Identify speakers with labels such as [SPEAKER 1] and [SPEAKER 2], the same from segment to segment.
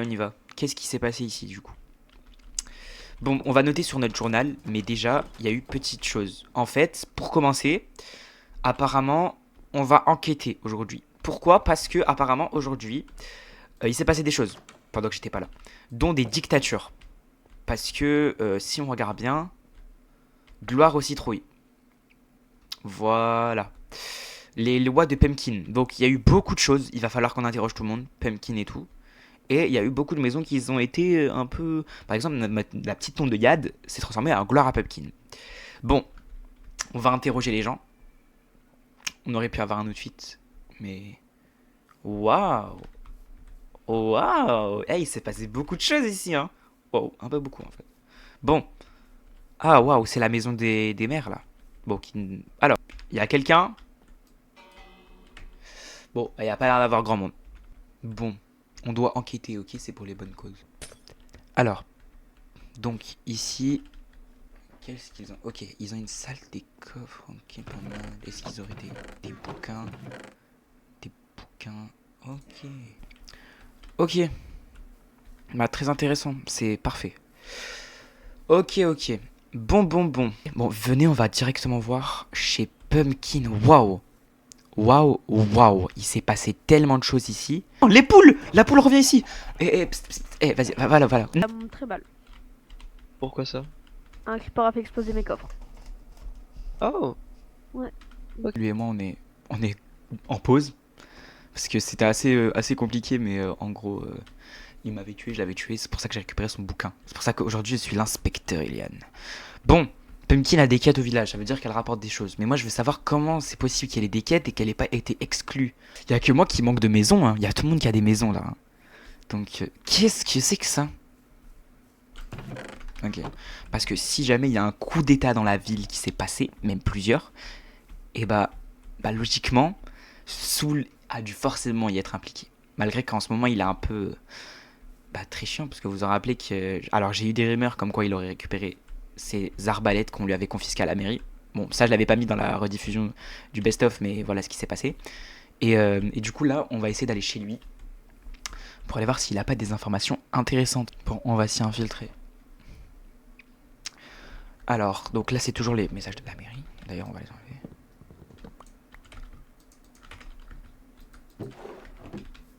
[SPEAKER 1] Allez, on y va. Qu'est-ce qui s'est passé ici, du coup? Bon, on va noter sur notre journal, mais déjà, il y a eu petite chose. En fait, pour commencer, apparemment, on va enquêter aujourd'hui. Pourquoi? Parce que, apparemment, aujourd'hui, il s'est passé des choses pendant que j'étais pas là, dont des dictatures. Parce que, si on regarde bien, gloire aux citrouilles. Voilà. Les lois de Pumpkin. Donc, il y a eu beaucoup de choses. Il va falloir qu'on interroge tout le monde, Pumpkin et tout. Et il y a eu beaucoup de maisons qui ont été un peu. Par exemple, la petite tombe de Yad s'est transformée en gloire à Pumpkin. Bon, on va interroger les gens. On aurait pu avoir un outfit, mais. Waouh! Waouh! Hey, il s'est passé beaucoup de choses ici, hein! Wow, un peu beaucoup en fait. Bon. Ah, waouh, c'est la maison des mères là. Bon, alors, il y a quelqu'un. Bon, il n'y a pas l'air d'avoir grand monde. Bon, on doit enquêter, ok? C'est pour les bonnes causes. Alors, donc ici, qu'est-ce qu'ils ont? Ok, ils ont une salle des coffres. Ok, pas mal. Est-ce qu'ils auraient des bouquins? Des bouquins. Ok. Ok. Bah, très intéressant. C'est parfait. Ok, ok. Bon, bon, bon. Bon, venez, on va directement voir chez Pumpkin. Waouh. Waouh, waouh. Il s'est passé tellement de choses ici. Oh, les poules! La poule revient ici! Psst, psst, vas-y, voilà, voilà.
[SPEAKER 2] Très mal.
[SPEAKER 3] Pourquoi ça?
[SPEAKER 2] Un creeper a fait exploser mes coffres.
[SPEAKER 3] Oh!
[SPEAKER 2] Ouais.
[SPEAKER 1] Lui et moi, on est en pause. Parce que c'était assez compliqué, mais en gros, il m'avait tué, je l'avais tué. C'est pour ça que j'ai récupéré son bouquin. C'est pour ça qu'aujourd'hui, je suis l'inspecteur, Eliane. Bon, Pumpkin a des quêtes au village. Ça veut dire qu'elle rapporte des choses. Mais moi, je veux savoir comment c'est possible qu'elle ait des quêtes et qu'elle n'ait pas été exclue. Il y a que moi qui manque de maison. Hein. Il y a tout le monde qui a des maisons, là. Hein. Donc, qu'est-ce que c'est que ça? Ok. Parce que si jamais il y a un coup d'état dans la ville qui s'est passé, même plusieurs, et bah logiquement, Soul a dû forcément y être impliqué. Malgré qu'en ce moment, il est un peu très chiant, parce que vous vous en rappelez que. Alors, j'ai eu des rumeurs comme quoi il aurait récupéré ses arbalètes qu'on lui avait confisquées à la mairie. Bon, ça, je l'avais pas mis dans la rediffusion du best-of, mais voilà ce qui s'est passé. Et du coup, là, on va essayer d'aller chez lui pour aller voir s'il a pas des informations intéressantes. Bon, on va s'y infiltrer. Alors, donc là, c'est toujours les messages de la mairie. D'ailleurs, on va les enlever.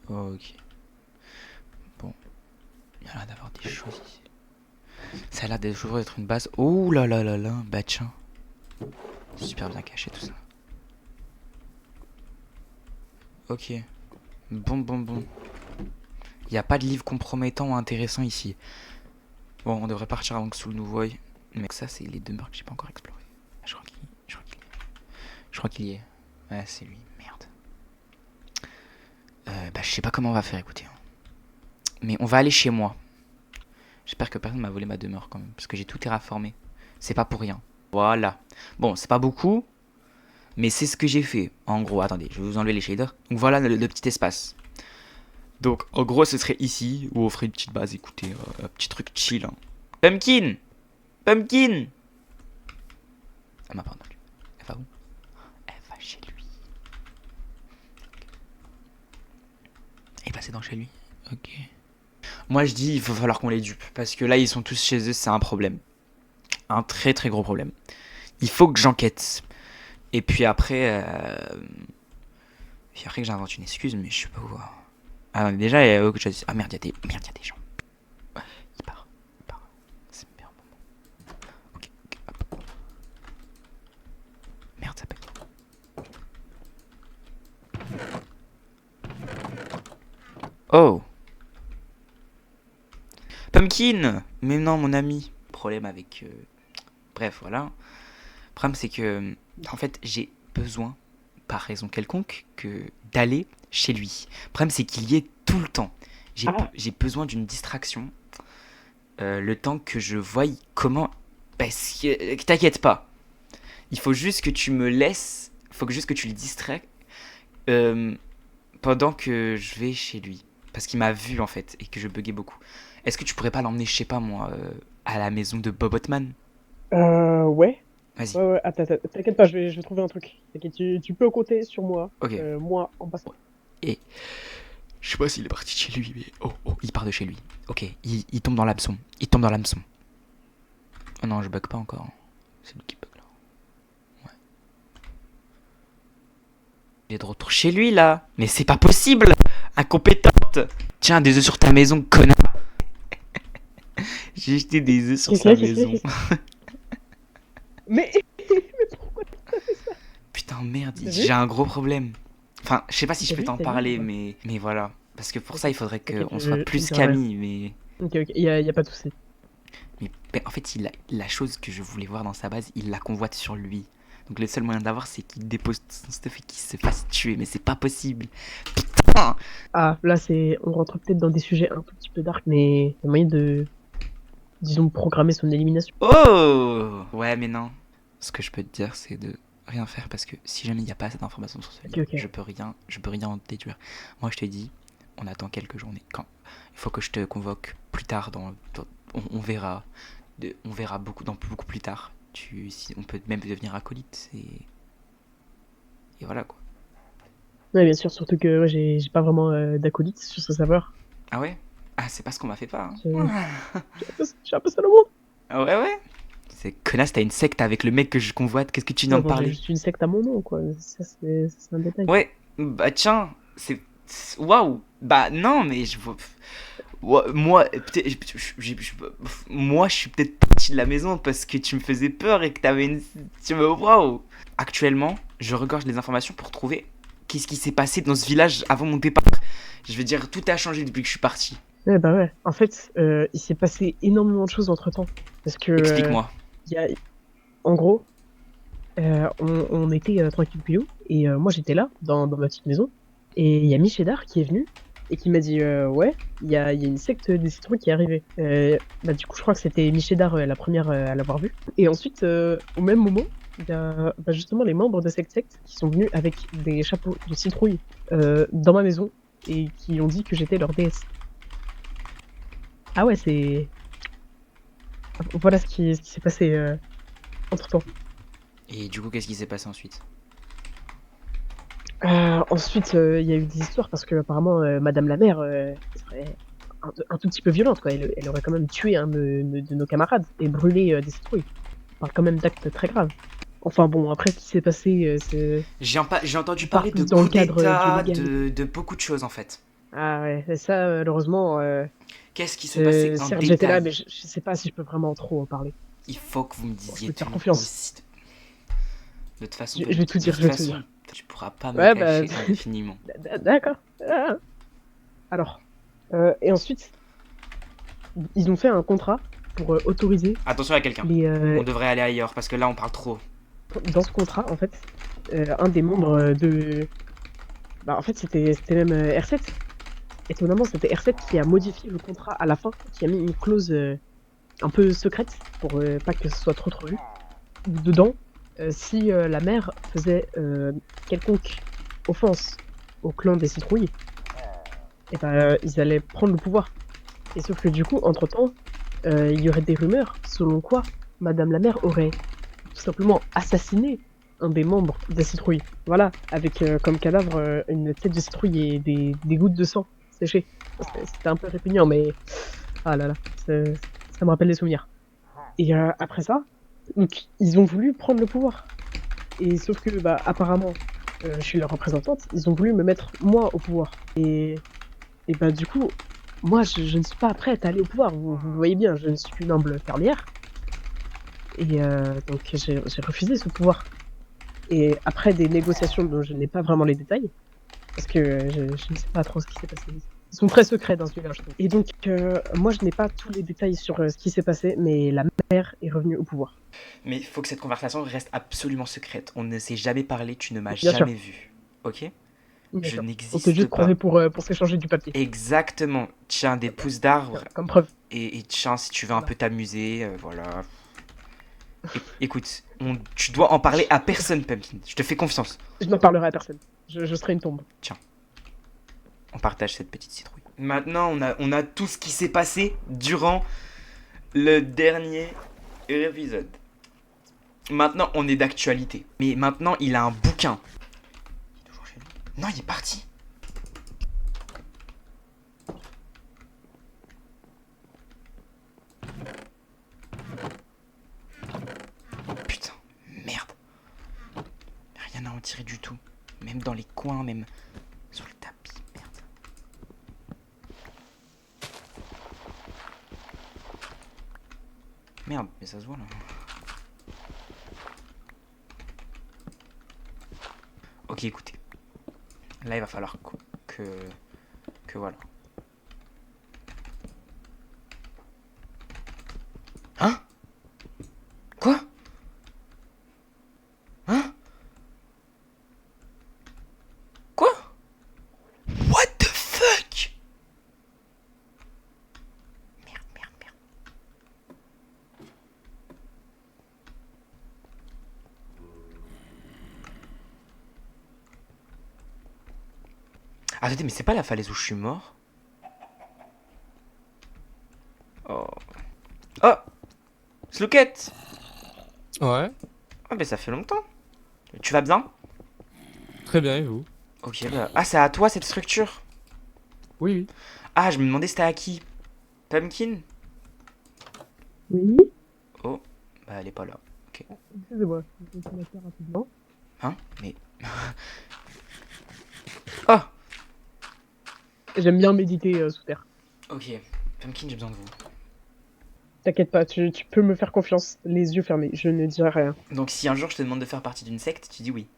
[SPEAKER 1] Ok. Bon, il y a l'air d'avoir des choses ici. Ça a l'air de toujours être une base. Oh là là là là, bah tiens. Super bien caché tout ça. Ok. Bon, bon, bon. Il n'y a pas de livre compromettant ou intéressant ici. Bon, on devrait partir avant que Soul nous voie. Mais ça, c'est les demeures que j'ai pas encore explorées. Je crois qu'il y est. Ouais, c'est lui. Merde. Je sais pas comment on va faire, écoutez. Mais on va aller chez moi. J'espère que personne m'a volé ma demeure quand même. Parce que j'ai tout terraformé. C'est pas pour rien. Voilà. Bon, c'est pas beaucoup. Mais c'est ce que j'ai fait. En gros, attendez, je vais vous enlever les shaders. Donc voilà le petit espace. Donc en gros, ce serait ici où on ferait une petite base. Écoutez, un petit truc chill. Hein. Pumpkin! Pumpkin! Elle m'a pas entendu. Elle va où? Elle va chez lui. Elle est passée dans chez lui. Ok. Moi je dis, il va falloir qu'on les dupe. Parce que là, ils sont tous chez eux, c'est un problème. Un très très gros problème. Il faut que j'enquête. Et puis après. Que j'invente une excuse, mais je sais pas où. Ah, déjà, il y a autre chose. Ah merde, il y a des gens. Il part. C'est bien un moment. Ok, hop. Merde, ça pète. Oh! Pumpkin! Mais non, mon ami. Problème avec. Bref, voilà. Le problème, c'est que. En fait, j'ai besoin, par raison quelconque, d'aller chez lui. Le problème, c'est qu'il y est tout le temps. J'ai besoin d'une distraction. Le temps que je voie comment. Parce que. T'inquiète pas. Il faut juste que tu me laisses. Il faut juste que tu le distrais. euh, Pendant que je vais chez lui. Parce qu'il m'a vu en fait. Et que je buguais beaucoup. Est-ce que tu pourrais pas l'emmener, je sais pas moi, à la maison de Bobotman?
[SPEAKER 4] Ouais.
[SPEAKER 1] Vas-y.
[SPEAKER 4] Ouais, ouais, attends, t'inquiète pas, je vais trouver un truc. T'inquiète, tu peux compter sur moi.
[SPEAKER 1] Ok.
[SPEAKER 4] Moi, en passant.
[SPEAKER 1] Et Je sais pas s'il est parti de chez lui, mais... Oh, il part de chez lui. Ok, il tombe dans l'hameçon. Il tombe dans l'hameçon. Oh non, je bug pas encore. C'est lui qui bug là. Ouais. Il est de retour chez lui là. Mais c'est pas possible. Incompétente. Tiens, des œufs sur ta maison, connard. J'ai jeté des œufs sur sa maison.
[SPEAKER 4] Mais
[SPEAKER 1] Putain, merde,
[SPEAKER 4] T'as vu
[SPEAKER 1] j'ai un gros problème. Enfin, je sais pas si je
[SPEAKER 4] T'as
[SPEAKER 1] peux
[SPEAKER 4] vu,
[SPEAKER 1] t'en
[SPEAKER 4] t'as vu,
[SPEAKER 1] parler,
[SPEAKER 4] ouais.
[SPEAKER 1] mais voilà. Parce que pour ça, il faudrait qu'on
[SPEAKER 4] Ok,
[SPEAKER 1] soit
[SPEAKER 4] je
[SPEAKER 1] plus
[SPEAKER 4] te dirai.
[SPEAKER 1] qu'amis, mais...
[SPEAKER 4] ok, y a pas de souci.
[SPEAKER 1] Mais en fait, la chose que je voulais voir dans sa base, il la convoite sur lui. Donc le seul moyen d'avoir, c'est qu'il dépose son stuff et qu'il se fasse tuer. Mais c'est pas possible. Putain.
[SPEAKER 4] Ah, là, on rentre peut-être dans des sujets un tout petit peu dark, mais y a moyen de, disons, programmer son élimination.
[SPEAKER 1] Oh. Ouais, mais non. Ce que je peux te dire, c'est de rien faire parce que si jamais il n'y a pas assez d'informations sur ce livre,
[SPEAKER 4] Ok.
[SPEAKER 1] je peux rien en déduire. Moi, je te dis, on attend quelques journées. Quand il faut que je te convoque plus tard on verra. On verra beaucoup plus tard. On peut même devenir acolyte et voilà quoi.
[SPEAKER 4] Ouais, bien sûr, surtout que ouais, j'ai pas vraiment d'acolyte sur ce savoir.
[SPEAKER 1] Ah ouais? Ah, c'est pas ce qu'on m'a fait pas. Hein.
[SPEAKER 4] Je suis un peu seul au monde.
[SPEAKER 1] Ah ouais, ouais. C'est connasse, t'as une secte avec le mec que je convoite. Qu'est-ce que tu viens
[SPEAKER 4] Non,
[SPEAKER 1] de
[SPEAKER 4] bon, j'ai
[SPEAKER 1] parler?
[SPEAKER 4] juste une secte à mon nom, quoi. Ça, c'est un détail.
[SPEAKER 1] Ouais, bah tiens, waouh! Bah non, mais je vois. Ouais, moi, peut-être, moi, je suis peut-être parti de la maison parce que tu me faisais peur et que t'avais une. Tu me. Waouh! Actuellement, je regorge des informations pour trouver qu'est-ce qui s'est passé dans ce village avant mon départ. Je veux dire, tout a changé depuis que je suis parti.
[SPEAKER 4] Ouais, bah ouais. En fait, il s'est passé énormément de choses entre-temps. Parce que,
[SPEAKER 1] Explique-moi.
[SPEAKER 4] y a... en gros, on était tranquille pilou, et moi j'étais là, dans ma petite maison, et il y a Michedar qui est venu, et qui m'a dit, ouais, il y a une secte des citrouilles qui est arrivée. Bah du coup, je crois que c'était Michedar la première à l'avoir vu. Et ensuite, au même moment, il y a bah, justement les membres de cette secte qui sont venus avec des chapeaux de citrouille dans ma maison, et qui ont dit que j'étais leur déesse. Ah ouais, c'est... Voilà ce qui s'est passé entre-temps.
[SPEAKER 1] Et du coup, qu'est-ce qui s'est passé ensuite?
[SPEAKER 4] Ensuite, il y a eu des histoires parce que apparemment, Madame la mère serait un tout petit peu violente, quoi. Elle aurait quand même tué un de nos camarades et brûlé des citrouilles. On parle quand même d'actes très graves. Enfin bon, après ce qui s'est passé, c'est...
[SPEAKER 1] J'ai entendu parler de
[SPEAKER 4] plus dans le
[SPEAKER 1] coup
[SPEAKER 4] cadre
[SPEAKER 1] d'état,
[SPEAKER 4] du légal.
[SPEAKER 1] de beaucoup de choses en fait.
[SPEAKER 4] Ah ouais, et ça, malheureusement,
[SPEAKER 1] Qu'est-ce qui s'est passé en
[SPEAKER 4] certes j'étais là,
[SPEAKER 1] détail?
[SPEAKER 4] mais je sais pas si je peux vraiment trop en parler.
[SPEAKER 1] Il faut que vous me
[SPEAKER 4] Bon, je
[SPEAKER 1] disiez
[SPEAKER 4] peux te faire
[SPEAKER 1] tout
[SPEAKER 4] confiance.
[SPEAKER 1] aussi. De toute façon,
[SPEAKER 4] Je vais tout dire,
[SPEAKER 1] de
[SPEAKER 4] je
[SPEAKER 1] toute
[SPEAKER 4] vais tout
[SPEAKER 1] façon,
[SPEAKER 4] dire.
[SPEAKER 1] tu pourras pas me
[SPEAKER 4] Ouais, bah...
[SPEAKER 1] cacher indéfiniment.
[SPEAKER 4] D'accord. Ah. Alors, et ensuite, ils ont fait un contrat pour autoriser
[SPEAKER 1] Attention à quelqu'un.
[SPEAKER 4] les...
[SPEAKER 1] On devrait aller ailleurs parce que là on parle trop.
[SPEAKER 4] Dans ce contrat, en fait, un des membres de... Bah, en fait, c'était même R7. Étonnamment, c'était R7 qui a modifié le contrat à la fin, qui a mis une clause un peu secrète, pour pas que ce soit trop vu. Dedans, si la mère faisait quelconque offense au clan des citrouilles, et ben, ils allaient prendre le pouvoir. Et sauf que du coup, entre-temps, il y aurait des rumeurs selon quoi Madame la mère aurait tout simplement assassiné un des membres des citrouilles. Voilà, avec comme cadavre une tête de citrouille et des gouttes de sang séchées. C'était un peu répugnant, mais ah là là, ça me rappelle des souvenirs. Et après ça, donc, ils ont voulu prendre le pouvoir. Et sauf que, bah, apparemment, je suis leur représentante, ils ont voulu me mettre moi au pouvoir. Et bah, du coup, moi, je ne suis pas prête à aller au pouvoir. Vous voyez bien, je ne suis qu'une humble fermière. Et donc, j'ai refusé ce pouvoir. Et après des négociations dont je n'ai pas vraiment les détails, parce que je ne sais pas trop ce qui s'est passé. Ils sont très secrets dans ce village. Et donc, moi, je n'ai pas tous les détails sur ce qui s'est passé, mais la mère est revenue au pouvoir.
[SPEAKER 1] Mais il faut que cette conversation reste absolument secrète. On ne s'est jamais parlé, tu ne m'as
[SPEAKER 4] Bien sûr.
[SPEAKER 1] jamais vu. Ok? Je
[SPEAKER 4] D'accord. On
[SPEAKER 1] n'existe
[SPEAKER 4] s'est juste
[SPEAKER 1] pas.
[SPEAKER 4] croisés pour s'échanger du papier.
[SPEAKER 1] Exactement. Tiens, des pousses d'arbres.
[SPEAKER 4] Comme preuve.
[SPEAKER 1] Et tiens, si tu veux un peu t'amuser, voilà. Écoute, tu dois en parler à personne, Pumpkin. Je te fais confiance.
[SPEAKER 4] Je n'en parlerai à personne. Je serai une tombe.
[SPEAKER 1] On partage cette petite citrouille. Maintenant, on a tout ce qui s'est passé durant le dernier épisode. Maintenant, on est d'actualité. Mais maintenant, il a un bouquin. Il est toujours chez lui. Non, il est parti. tirer du tout. Même dans les coins, même sur le tapis. Merde. Merde, mais ça se voit là. Ok, écoutez. Là, il va falloir que voilà. Hein? Quoi? Hein? Quoi? What the fuck? Merde, merde, merde. Attendez, mais c'est pas la falaise où je suis mort? Oh. Oh! Slooket!
[SPEAKER 5] Ouais,
[SPEAKER 1] Ah, mais ça fait longtemps. Tu vas bien?
[SPEAKER 5] très bien, et vous?
[SPEAKER 1] Ok, bah. Ah, c'est à toi cette structure?
[SPEAKER 5] Oui, oui.
[SPEAKER 1] Ah, je me demandais c'était à qui? Pumpkin?
[SPEAKER 4] Oui.
[SPEAKER 1] Oh, bah elle est pas là.
[SPEAKER 4] Excusez-moi, je vais me faire rapidement.
[SPEAKER 1] Hein? Mais. Oh!
[SPEAKER 4] J'aime bien méditer sous terre.
[SPEAKER 1] Ok, Pumpkin, j'ai besoin de vous.
[SPEAKER 4] T'inquiète pas, tu peux me faire confiance, les yeux fermés, je ne dirai rien.
[SPEAKER 1] Donc, si un jour je te demande de faire partie d'une secte, tu dis oui.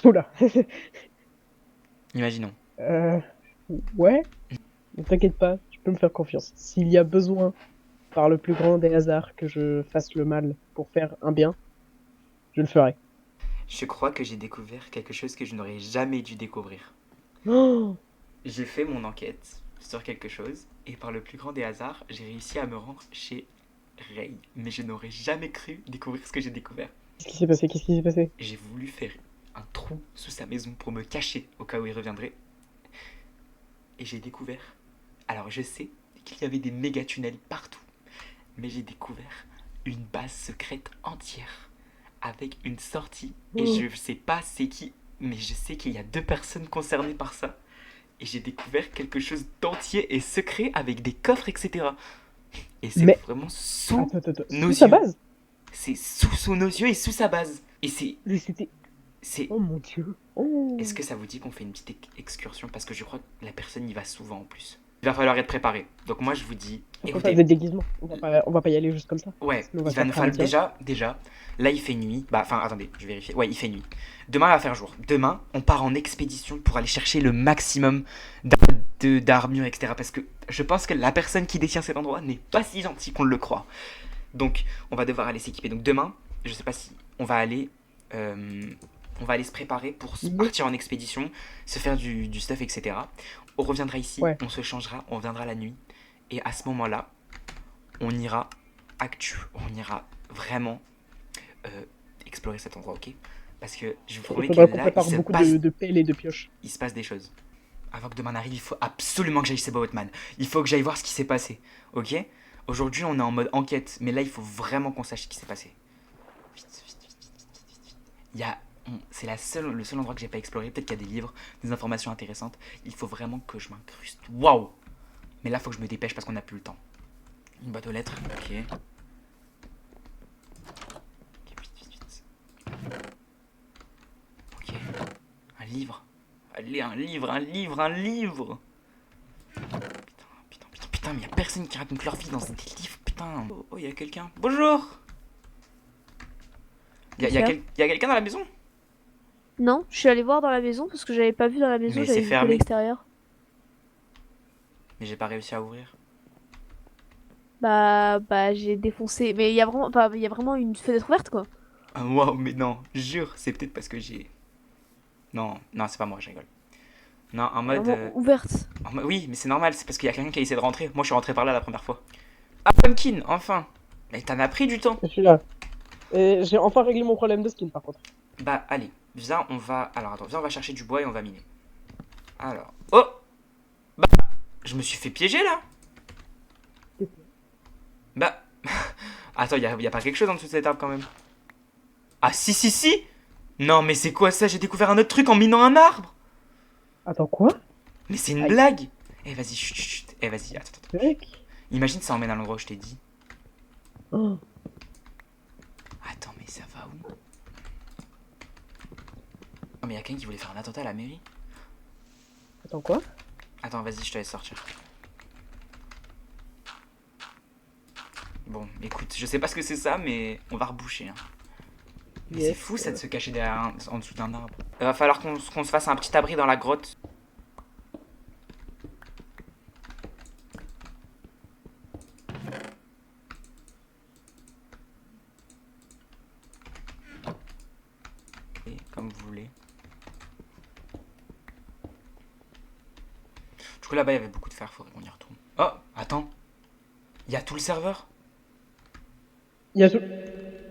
[SPEAKER 4] Oula.
[SPEAKER 1] Imaginons.
[SPEAKER 4] Ouais. Ne t'inquiète pas, tu peux me faire confiance. S'il y a besoin, par le plus grand des hasards, que je fasse le mal pour faire un bien, je le ferai.
[SPEAKER 1] Je crois que j'ai découvert quelque chose que je n'aurais jamais dû découvrir.
[SPEAKER 4] Oh,
[SPEAKER 1] J'ai fait mon enquête sur quelque chose, et par le plus grand des hasards, j'ai réussi à me rendre chez Ray. Mais je n'aurais jamais cru découvrir ce que j'ai découvert.
[SPEAKER 4] qu'est-ce qui s'est passé? Qu'est-ce qui s'est passé?
[SPEAKER 1] J'ai voulu faire un trou sous sa maison pour me cacher au cas où il reviendrait. Et j'ai découvert. Alors je sais qu'il y avait des méga tunnels partout. Mais j'ai découvert une base secrète entière. Avec une sortie. Et
[SPEAKER 4] Oh.
[SPEAKER 1] je sais pas c'est qui. Mais je sais qu'il y a 2 personnes concernées par ça. Et j'ai découvert quelque chose d'entier et secret avec des coffres, etc. Et c'est
[SPEAKER 4] Mais-
[SPEAKER 1] vraiment sous
[SPEAKER 4] Attends,
[SPEAKER 1] nos
[SPEAKER 4] sous sa
[SPEAKER 1] yeux.
[SPEAKER 4] base?
[SPEAKER 1] C'est sous nos yeux et sous sa base. Et
[SPEAKER 4] Mais c'était...
[SPEAKER 1] c'est.
[SPEAKER 4] Oh mon dieu. Oh.
[SPEAKER 1] Est-ce que ça vous dit qu'on fait une petite excursion? Parce que je crois que la personne y va souvent en plus. Il va falloir être préparé. Donc moi je vous dis,
[SPEAKER 4] On peut faire
[SPEAKER 1] écoutez,
[SPEAKER 4] des déguisements. On va pas y aller juste comme ça.
[SPEAKER 1] ouais,
[SPEAKER 4] Sinon, on va
[SPEAKER 1] il va
[SPEAKER 4] se
[SPEAKER 1] nous
[SPEAKER 4] faire
[SPEAKER 1] falloir
[SPEAKER 4] cramer
[SPEAKER 1] déjà, là il fait nuit. Bah enfin attendez, je vérifie. Ouais, il fait nuit. Demain il va faire jour. Demain, on part en expédition pour aller chercher le maximum d'armure, etc. Parce que je pense que la personne qui détient cet endroit n'est pas si gentille qu'on le croit. Donc on va devoir aller s'équiper. Donc demain, je sais pas si on va aller se préparer pour
[SPEAKER 4] Mhm.
[SPEAKER 1] partir en expédition, se faire du stuff, etc. On reviendra ici,
[SPEAKER 4] Ouais.
[SPEAKER 1] on se changera, on viendra la nuit. Et à ce moment-là, on ira vraiment explorer cet endroit, ok? Parce que je vous promets
[SPEAKER 4] Il
[SPEAKER 1] que
[SPEAKER 4] faudra qu'on
[SPEAKER 1] là,
[SPEAKER 4] prépare beaucoup de pelles et de pioches.
[SPEAKER 1] il se passe des choses. Avant que demain n'arrive, il faut absolument que j'aille chez Bowotman. Il faut que j'aille voir ce qui s'est passé, ok? Aujourd'hui, on est en mode enquête, mais là, il faut vraiment qu'on sache ce qui s'est passé. Vite, vite, vite, vite, vite, vite, vite. Il y a... C'est le seul endroit que j'ai pas exploré. Peut-être qu'il y a des livres, des informations intéressantes. Il faut vraiment que je m'incruste. Waouh! Mais là, faut que je me dépêche parce qu'on n'a plus le temps. Une boîte aux lettres, ok. Ok, vite, vite, vite. Ok. Un livre. Allez, un livre. Putain, mais y a personne qui raconte leur vie dans des livres, putain. Oh, y a quelqu'un. Bonjour! Y a quelqu'un dans la maison?
[SPEAKER 2] Non, je suis allée voir dans la maison parce que j'avais pas vu dans la maison,
[SPEAKER 1] Mais
[SPEAKER 2] j'avais
[SPEAKER 1] c'est
[SPEAKER 2] vu que
[SPEAKER 1] fermé.
[SPEAKER 2] l'extérieur.
[SPEAKER 1] Mais j'ai pas réussi à ouvrir.
[SPEAKER 2] Bah j'ai défoncé. Mais il y a vraiment, enfin, il y a vraiment une fenêtre ouverte quoi.
[SPEAKER 1] Ah, waouh, mais non, jure, c'est peut-être parce que j'ai. Non, c'est pas moi, je rigole. Non, en mode.
[SPEAKER 2] Vraiment ouverte.
[SPEAKER 1] Oui, mais c'est normal, c'est parce qu'il y a quelqu'un qui a essayé de rentrer. Moi, je suis rentré par là la première fois. Ah, Pumpkin, enfin! Mais t'en as pris du temps.
[SPEAKER 4] Je suis là. Et j'ai enfin réglé mon problème de skin par contre.
[SPEAKER 1] Bah, allez, viens, on va. Alors, attends, viens, on va chercher du bois et on va miner. Alors. Oh! Bah, je me suis fait piéger là! Bah. Attends, y a pas quelque chose en dessous de cette arbre quand même? Ah, si! Non, mais c'est quoi ça? J'ai découvert un autre truc en minant un arbre!
[SPEAKER 4] Attends, quoi?
[SPEAKER 1] Mais c'est une
[SPEAKER 4] Aïe.
[SPEAKER 1] blague! Eh, vas-y, chut. Eh, vas-y, attends.
[SPEAKER 4] Mec.
[SPEAKER 1] Imagine ça emmène à l'endroit où je t'ai dit.
[SPEAKER 4] Oh.
[SPEAKER 1] Attends, mais ça va où? Oh, mais y'a quelqu'un qui voulait faire un attentat à la mairie.
[SPEAKER 4] Attends, quoi?
[SPEAKER 1] Attends, vas-y, je te laisse sortir. Bon, écoute, je sais pas ce que c'est ça, mais on va reboucher. Hein. Mais
[SPEAKER 4] Yes,
[SPEAKER 1] c'est fou ça de se cacher derrière en dessous d'un arbre. Il va falloir qu'on se fasse un petit abri dans la grotte. Et comme vous voulez. Du coup là-bas il y avait beaucoup de fer, faudrait qu'on y retourne. Oh, attends. Il y a tout le serveur.
[SPEAKER 4] Il y a tout...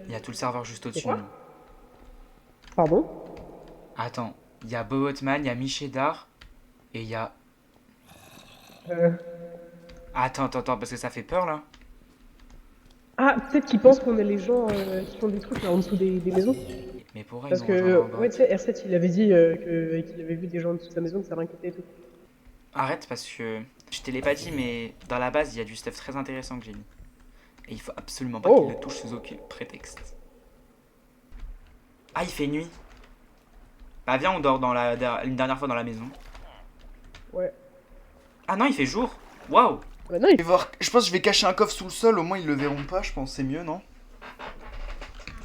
[SPEAKER 1] Il y a tout le serveur juste au-dessus de
[SPEAKER 4] quoi
[SPEAKER 1] nous.
[SPEAKER 4] Pardon?
[SPEAKER 1] Attends, il y a Bobotman, il y a Michedar et il y a...
[SPEAKER 4] Euh...
[SPEAKER 1] Attends, parce que ça fait peur là.
[SPEAKER 4] Ah, peut-être qu'ils pensent qu'on est les gens qui font des trucs là en dessous des maisons.
[SPEAKER 1] Mais pourquoi
[SPEAKER 4] Parce
[SPEAKER 1] ils nous
[SPEAKER 4] que,
[SPEAKER 1] rejoindre en
[SPEAKER 4] ouais,
[SPEAKER 1] grotte?
[SPEAKER 4] tu sais, R7 il avait dit qu'il avait vu des gens en dessous de sa maison, que ça l'inquiétait et tout.
[SPEAKER 1] Arrête parce que je te l'ai pas dit, mais dans la base il y a du stuff très intéressant que j'ai mis. Et il faut absolument pas qu'il le touche sous aucun prétexte. Ah, il fait nuit. Bah viens, on dort dans une dernière fois dans la maison.
[SPEAKER 4] Ouais.
[SPEAKER 1] Ah non, il fait jour. Waouh.
[SPEAKER 4] Bah non, il...
[SPEAKER 1] Je pense que je vais cacher un coffre sous le sol, au moins ils le verront pas, je pense c'est mieux, non?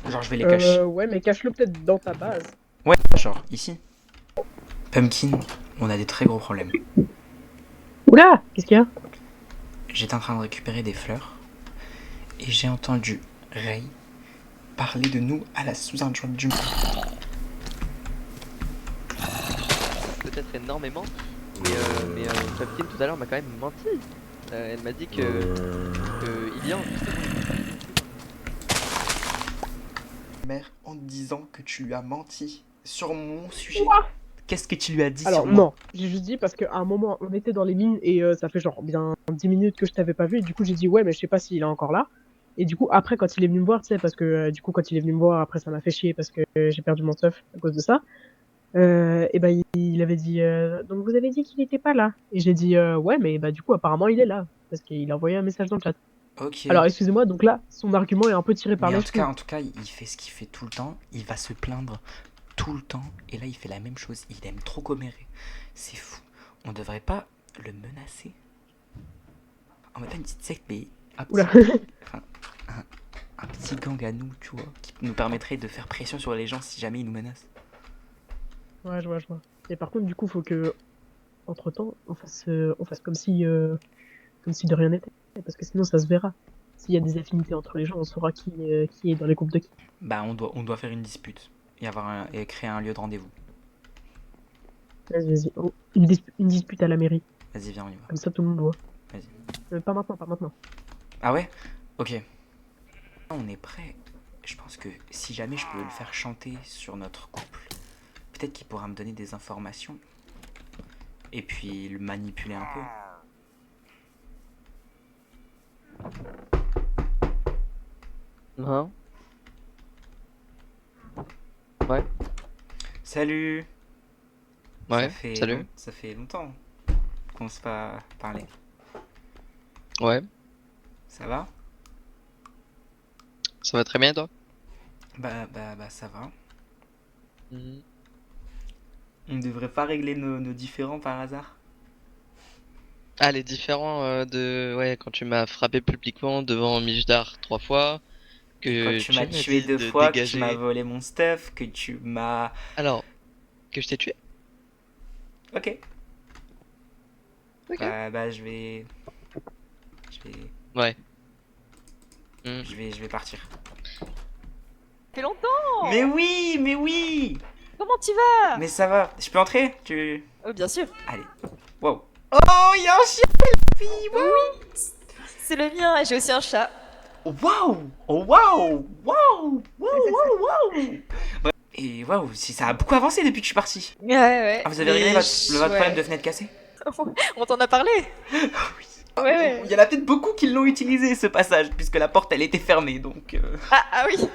[SPEAKER 1] Genre je vais les cacher.
[SPEAKER 4] Ouais, mais cache-le peut-être dans ta base.
[SPEAKER 1] Ouais, genre ici. Pumpkin, on a des très gros problèmes.
[SPEAKER 4] Oula! Qu'est-ce qu'il y a?
[SPEAKER 1] J'étais en train de récupérer des fleurs et j'ai entendu Ray parler de nous à la sous-adjointe du maire.
[SPEAKER 3] Peut-être énormément. Mais Pumpkin tout à l'heure m'a quand même menti. Elle m'a dit que il y a
[SPEAKER 1] Mère, en disant que tu lui as menti sur mon sujet. Qu'est-ce que tu lui as dit
[SPEAKER 4] Alors
[SPEAKER 1] sur moi?
[SPEAKER 4] non, j'ai juste dit parce qu'à un moment on était dans les mines et ça fait genre bien 10 minutes que je t'avais pas vu et du coup j'ai dit ouais mais je sais pas s'il est encore là. Et du coup après quand il est venu me voir, tu sais, parce que du coup quand il est venu me voir après ça m'a fait chier parce que j'ai perdu mon stuff à cause de ça. Et ben il avait dit donc vous avez dit qu'il était pas là. Et j'ai dit ouais mais bah du coup apparemment il est là parce qu'il a envoyé un message dans le chat.
[SPEAKER 1] Ok.
[SPEAKER 4] Alors excusez-moi donc là son argument est un peu tiré par
[SPEAKER 1] Mais
[SPEAKER 4] les cheveux.
[SPEAKER 1] en tout cas, il fait ce qu'il fait tout le temps. Il va se plaindre tout le temps. Et là, il fait la même chose. Il aime trop commérer. C'est fou. On devrait pas le menacer. On met pas une petite secte, mais
[SPEAKER 4] Oula.
[SPEAKER 1] enfin, un petit gang à nous, tu vois, qui nous permettrait de faire pression sur les gens si jamais ils nous menacent.
[SPEAKER 4] Ouais, je vois. Et par contre, du coup, faut que, entre temps, on fasse comme si de rien n'était. Parce que sinon, ça se verra. S'il y a des affinités entre les gens, on saura qui est dans les groupes de qui.
[SPEAKER 1] Bah, on doit faire une dispute. Et créer un lieu de rendez-vous.
[SPEAKER 4] Vas-y. Oh, une dispute à la mairie.
[SPEAKER 1] Vas-y, viens, on y va.
[SPEAKER 4] Comme ça, tout le monde voit.
[SPEAKER 1] Vas-y.
[SPEAKER 4] Pas maintenant.
[SPEAKER 1] Ah ouais? Ok. On est prêt. Je pense que si jamais je peux le faire chanter sur notre couple, peut-être qu'il pourra me donner des informations. Et puis le manipuler un peu.
[SPEAKER 3] Hein? Ouais.
[SPEAKER 1] Salut.
[SPEAKER 3] Ouais. Salut.
[SPEAKER 1] Ça fait longtemps qu'on s'est pas parlé.
[SPEAKER 3] Ouais.
[SPEAKER 1] Ça va?
[SPEAKER 3] Ça va très bien toi?
[SPEAKER 1] Bah ça va.
[SPEAKER 3] Mhm.
[SPEAKER 1] On ne devrait pas régler nos différends par hasard.
[SPEAKER 3] Ah les différents de ouais quand tu m'as frappé publiquement devant Mijdar 3 fois
[SPEAKER 1] Quand
[SPEAKER 3] que
[SPEAKER 1] tu m'as
[SPEAKER 3] m'as
[SPEAKER 1] tué
[SPEAKER 3] dit
[SPEAKER 1] 2
[SPEAKER 3] de
[SPEAKER 1] fois, que tu
[SPEAKER 3] dégager.
[SPEAKER 1] m'as volé mon stuff, que tu m'as...
[SPEAKER 3] Alors que je t'ai tué?
[SPEAKER 1] Ok.
[SPEAKER 3] Ok.
[SPEAKER 1] Bah je vais...
[SPEAKER 3] Ouais. Hmm.
[SPEAKER 1] Je vais partir.
[SPEAKER 6] Ça fait longtemps.
[SPEAKER 1] Mais oui.
[SPEAKER 6] Comment tu vas?
[SPEAKER 1] Mais ça va. Je peux entrer?
[SPEAKER 6] Bien sûr.
[SPEAKER 1] Allez. Wow. Oh, il y a un chien, la fille. Wow.
[SPEAKER 6] Oui, c'est le mien. J'ai aussi un chat.
[SPEAKER 1] Waouh. Oh, waouh. Bref. Et waouh, ça a beaucoup avancé depuis que je suis parti.
[SPEAKER 6] Ouais.
[SPEAKER 1] Ah, vous avez réglé votre problème de fenêtre cassée?
[SPEAKER 6] On t'en a parlé.
[SPEAKER 1] Oui.
[SPEAKER 6] Ouais.
[SPEAKER 1] Il y en a peut-être beaucoup qui l'ont utilisé ce passage, puisque la porte elle était fermée, donc...
[SPEAKER 6] Ah oui.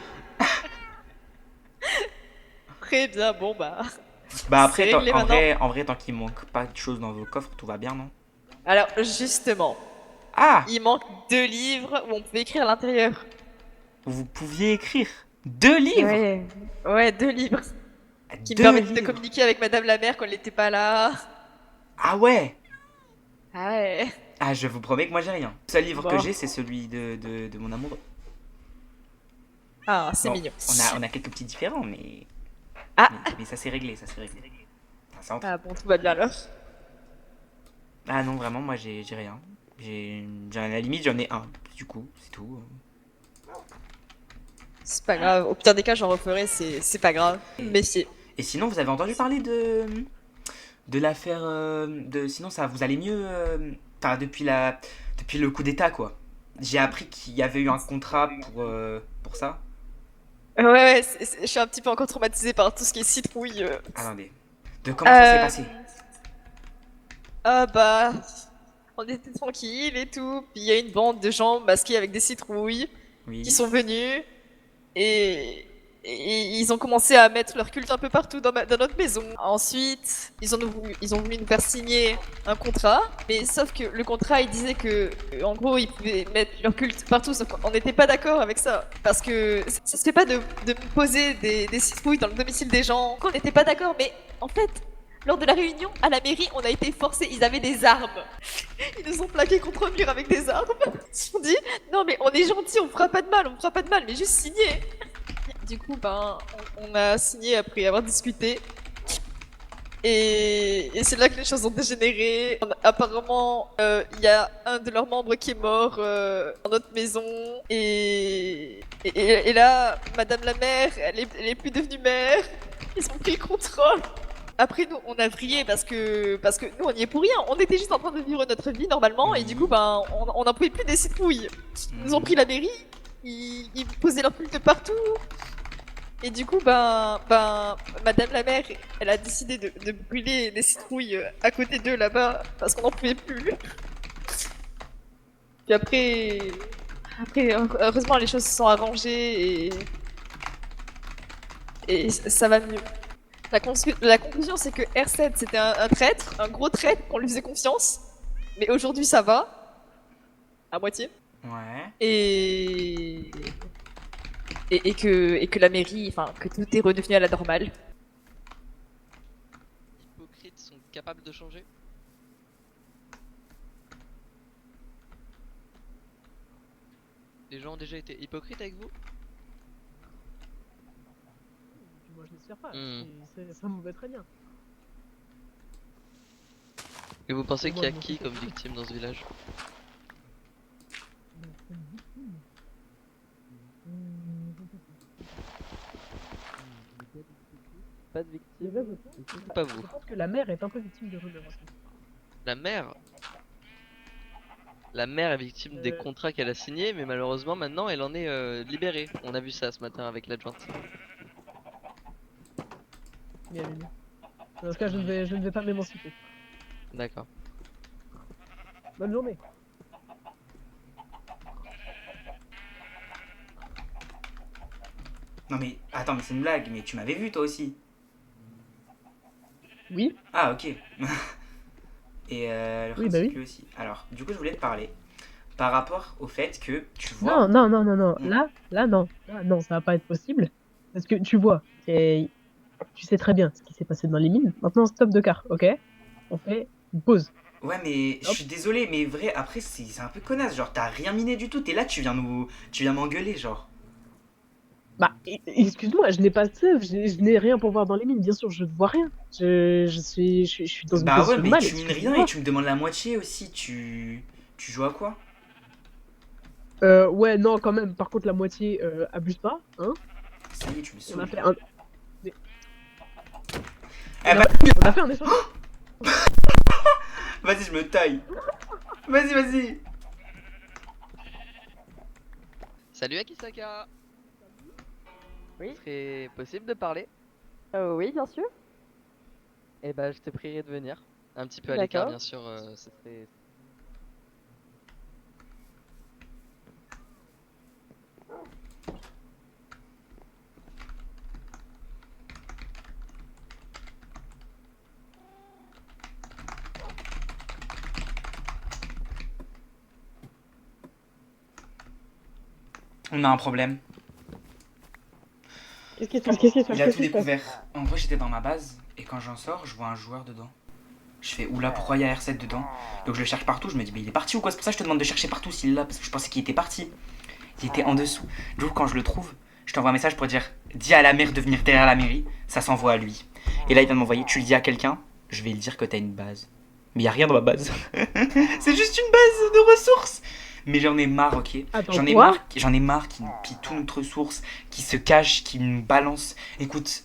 [SPEAKER 6] Très bien, bon bah.
[SPEAKER 1] Bah après,
[SPEAKER 6] C'est réglé
[SPEAKER 1] en vrai, tant qu'il manque pas de choses dans vos coffres, tout va bien, non?
[SPEAKER 6] Alors justement,
[SPEAKER 1] Ah!
[SPEAKER 6] il manque 2 livres où on peut écrire à l'intérieur.
[SPEAKER 1] Vous pouviez écrire 2 livres?
[SPEAKER 6] Ouais, 2 livres. qui me
[SPEAKER 1] Deux
[SPEAKER 6] permettait de
[SPEAKER 1] livres.
[SPEAKER 6] communiquer avec Madame la mère quand elle n'était pas là.
[SPEAKER 1] Ah ouais.
[SPEAKER 6] Ah ouais.
[SPEAKER 1] Ah, je vous promets que moi j'ai rien. Le seul livre que
[SPEAKER 4] Bon.
[SPEAKER 1] j'ai, c'est celui de mon amoureux.
[SPEAKER 6] Ah, c'est
[SPEAKER 1] Bon,
[SPEAKER 6] mignon.
[SPEAKER 1] on a quelques petits différents, mais.
[SPEAKER 6] Ah.
[SPEAKER 1] Mais ça s'est réglé, ça s'est réglé. Enfin, ça entre.
[SPEAKER 6] Ah bon, tout va bien alors.
[SPEAKER 1] Ah non, vraiment, moi j'ai rien. À la limite, j'en ai un. Du coup, c'est tout.
[SPEAKER 6] C'est pas grave. Au pire des cas, j'en referai, c'est pas grave. Méfiez.
[SPEAKER 1] Et sinon, vous avez entendu parler de l'affaire sinon, ça vous allez mieux enfin, depuis le coup d'état, quoi. J'ai appris qu'il y avait eu un contrat pour ça.
[SPEAKER 6] Ouais, je suis un petit peu encore traumatisée par tout ce qui est citrouille.
[SPEAKER 1] Attendez. De comment ça s'est passé?
[SPEAKER 6] Ah bah, on était tranquille et tout. Puis il y a une bande de gens masqués avec des citrouilles
[SPEAKER 1] Oui.
[SPEAKER 6] qui sont venus et, et ils ont commencé à mettre leur culte un peu partout dans notre maison. Ensuite, ils ont voulu nous faire signer un contrat, mais sauf que le contrat il disait que, en gros, ils pouvaient mettre leur culte partout, sauf qu'on n'était pas d'accord avec ça. Parce que ça se fait pas de poser des citrouilles dans le domicile des gens. On n'était pas d'accord, mais en fait, lors de la réunion à la mairie, on a été forcés, ils avaient des armes. Ils nous ont plaqués contre un mur avec des armes. Ils se sont dit, non mais on est gentils, on fera pas de mal, mais juste signer. Du coup, ben, on a signé après avoir discuté. Et c'est là que les choses ont dégénéré. Apparemment, il y a un de leurs membres qui est mort dans notre maison. Et là, Madame la maire, elle est plus devenue maire. Ils ont pris le contrôle. Après, nous, on a vrillé parce que nous, on y est pour rien. On était juste en train de vivre notre vie normalement. Et du coup, ben, on n'en pouvait plus des citrouilles. Ils nous ont pris la mairie. Ils posaient leur culte partout. Et du coup, Madame la maire, elle a décidé de brûler les citrouilles à côté d'eux là-bas parce qu'on n'en pouvait plus. Puis après, heureusement, les choses se sont arrangées et ça va mieux. La conclusion, c'est que R7, c'était un traître, un gros traître, qu'on lui faisait confiance. Mais aujourd'hui, ça va. À moitié.
[SPEAKER 1] Ouais.
[SPEAKER 6] Et que la mairie, enfin, que tout est redevenu à la normale.
[SPEAKER 3] Les hypocrites sont capables de changer. Les gens ont déjà été hypocrites avec vous?
[SPEAKER 4] Moi, je n'espère pas.
[SPEAKER 3] Hmm.
[SPEAKER 4] Ça m'embêterait bien.
[SPEAKER 3] Et vous pensez qu'il y a
[SPEAKER 4] Moi,
[SPEAKER 3] qui comme victime dans ce village? Pas de victime. Pas vous.
[SPEAKER 4] Je pense que la mère est un peu victime de rumeurs aussi.
[SPEAKER 3] La mère? La mère est victime des
[SPEAKER 4] Euh.
[SPEAKER 3] contrats qu'elle a signés, mais malheureusement maintenant elle en est libérée. On a vu ça ce matin avec l'adjointe.
[SPEAKER 4] Bien, bien, bien. Dans ce cas, je ne vais pas m'émanciper.
[SPEAKER 3] D'accord.
[SPEAKER 4] Bonne journée.
[SPEAKER 1] Non mais attends, mais c'est une blague, mais tu m'avais vu toi aussi.
[SPEAKER 4] Oui.
[SPEAKER 1] Ah ok. Et le
[SPEAKER 4] Oui,
[SPEAKER 1] prince
[SPEAKER 4] bah oui.
[SPEAKER 1] lui aussi. Alors, du coup, je voulais te parler par rapport au fait que tu vois.
[SPEAKER 4] Non.
[SPEAKER 1] Mm.
[SPEAKER 4] Là, non. Là, non, ça va pas être possible. Parce que tu vois, tu sais très bien ce qui s'est passé dans les mines. Maintenant, stop de car, ok? On fait une pause.
[SPEAKER 1] Ouais, mais je
[SPEAKER 4] Hop.
[SPEAKER 1] suis désolé, mais vrai, après, c'est un peu connasse. Genre, t'as rien miné du tout. T'es là, tu viens m'engueuler, genre.
[SPEAKER 4] Bah, excuse-moi, je n'ai pas de preuve, je n'ai rien pour voir dans les mines. Bien sûr, je ne vois rien. Je suis dans une
[SPEAKER 1] Bah ouais,
[SPEAKER 4] position de
[SPEAKER 1] mais
[SPEAKER 4] mal.
[SPEAKER 1] tu mines rien
[SPEAKER 4] excuse-moi.
[SPEAKER 1] et tu me demandes la moitié aussi. Tu joues à quoi?
[SPEAKER 4] Ouais, non, quand même. Par contre, la moitié, abuse pas, hein?
[SPEAKER 1] Ça y est, tu me
[SPEAKER 4] On a
[SPEAKER 1] saoules.
[SPEAKER 4] fait un,
[SPEAKER 1] Eh bah,
[SPEAKER 4] on a fait un échange.
[SPEAKER 1] vas-y, je me taille. Vas-y.
[SPEAKER 3] Salut Akisaka.
[SPEAKER 7] Oui.
[SPEAKER 3] Serait possible de parler?
[SPEAKER 7] Oui, bien sûr.
[SPEAKER 3] Eh bah je te prierai de venir. Un petit peu à l'écart
[SPEAKER 7] D'accord.
[SPEAKER 3] bien sûr, ce serait...
[SPEAKER 1] On a un problème.
[SPEAKER 4] Qu'est-ce qui se passe? Qu'est-ce qui se passe?
[SPEAKER 1] Il a
[SPEAKER 4] Qu'est-ce
[SPEAKER 1] tout
[SPEAKER 4] qui se passe?
[SPEAKER 1] découvert. En vrai, j'étais dans ma base et quand j'en sors, je vois un joueur dedans. Je fais oula, pourquoi il y a R7 dedans? Donc je le cherche partout. Je me dis, mais il est parti ou quoi? C'est pour ça que je te demande de chercher partout s'il est là parce que je pensais qu'il était parti. Il était en dessous. Du coup, quand je le trouve, je t'envoie un message pour dire dis à la mère de venir derrière la mairie. Ça s'envoie à lui. Et là, il vient de m'envoyer tu le dis à quelqu'un, je vais lui dire que t'as une base. Mais il y a rien dans ma base. C'est juste une base de ressources. Mais j'en ai marre, ok.
[SPEAKER 4] Attends,
[SPEAKER 1] J'en ai
[SPEAKER 4] quoi?
[SPEAKER 1] marre qu'il nous pille toutes nos ressources, qu'il se cache, qu'il nous balance. Écoute,